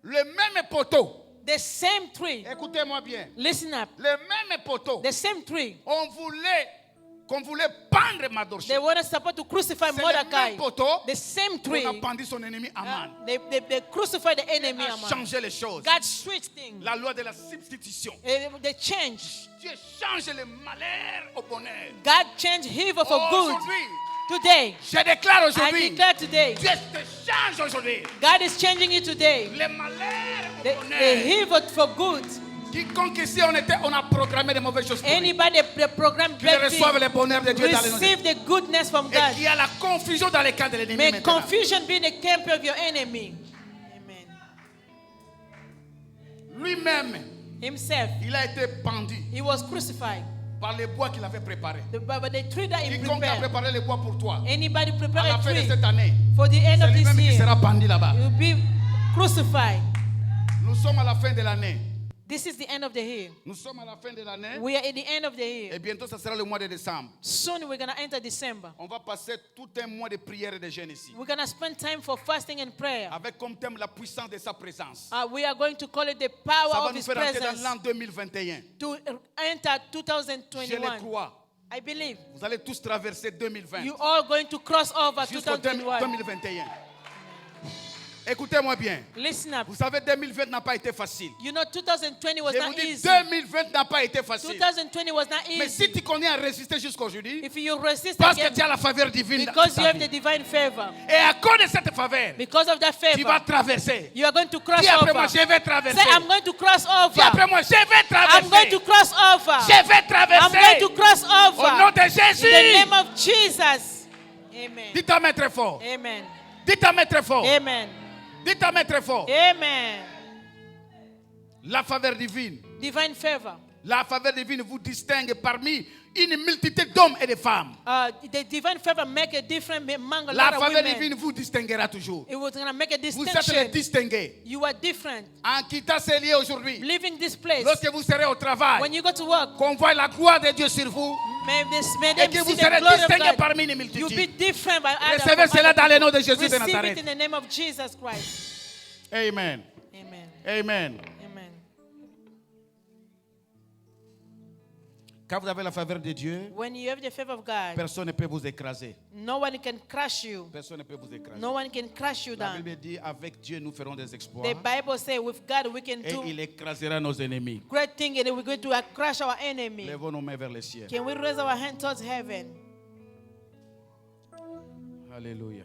Le même poteau, The same tree. écoutez-moi bien, Listen up. le même poteau, The same tree. qu'on voulait pendre Mardoché. They were supposed to crucify C'est le Mordecai. même poteau The same tree. qu'on a pendu son ennemi Aman. They crucified the enemy. Il a Aman. changé les choses. God switched things. La loi de la substitution. They changed. Dieu change le malheur au bonheur. God changed evil for good. Aujourd'hui, Today. je déclare I aujourd'hui, declare today. Dieu te change aujourd'hui. God is changing you today. Le malheur au The bonheur. evil for good. Quiconque ici on a programmé de mauvaises choses pour lui. Anybody the program Qu'il reçoive le bonheur de Dieu dans les receive the goodness from Et God. qu'il y a la confusion dans les camps de l'ennemi May maintenant. confusion be in the camp of your enemy. Amen. Lui-même, Himself, il a été pendu he was crucified. par les bois qu'il avait préparés. The tree that he Quiconque a prepared. préparé les bois pour toi, Anybody à prepare la a fin de tree cette année, for the end c'est of this lui-même qui year, sera pendu là-bas. you will be crucified. Nous sommes à la fin de l'année. This is the end of the year. Nous sommes à la fin de l'année. We are at the end of the Et year. bientôt, ça sera le mois de décembre. Soon we're going to enter December. On va passer tout un mois de prière et de jeûne ici. We're going to spend time for fasting and prayer. Avec comme thème la puissance de sa présence. We are going to call it the Ça power va of nous His faire entrer dans presence l'an 2021. to enter Je le 2021. crois. I believe Vous allez tous traverser 2020 you all going to cross over jusqu'au 2021. 2021. Écoutez-moi bien. Listen up. Vous savez, 2020 n'a pas été facile. You know, 2020 was Je vous not dis, easy. 2020 n'a pas été facile. 2020 was not Mais si easy. tu connais à résister jusqu'aujourd'hui, If you resist parce que again, tu as la faveur divine, because dans you ta have the vie. divine favor, Et à cause de cette faveur, because of that tu vas favor, traverser. you are going to cross Dis après moi, over. je vais traverser. Say, I'm going to cross Dis après over. moi, je vais I'm going to traverser. cross over. Je vais I'm going traverser. to cross Au nom over. de In the Jésus. name of Jesus. Amen. Dites Amen très fort. Amen. Dites Amen très fort. Amen. Dites Amen très fort. Amen. La faveur divine. Divine favor. La faveur divine vous distingue parmi une multitude d'hommes et de femmes. The divine favor make a difference among a La lot of faveur women. divine vous distinguera toujours. It was going to make a Vous êtes les distinction. distingués. You are different. En quittant ces lieux aujourd'hui, Leaving this place, lorsque vous serez au travail, when you go to work, qu'on voit la gloire de Dieu sur vous may et them que see vous the serez glory of distingués God. parmi les You'll be multitudes. different by others. Recevez from cela other dans le nom de people. Jésus de Receive it Nazareth. in the name of Jesus Christ. Amen. Amen. Amen. Amen. Quand vous avez la faveur de Dieu, When you have the favor of God, personne ne peut vous écraser. no one can crush you. Personne ne peut vous écraser. No one can crush you La down. Bible dit, avec Dieu, nous ferons des exploits. The Bible says with God we can Et do il écrasera nos ennemis. great things and we're going to crush our enemy. Lèvons nos mains vers le ciel. Can we raise our hand towards heaven? Alléluia.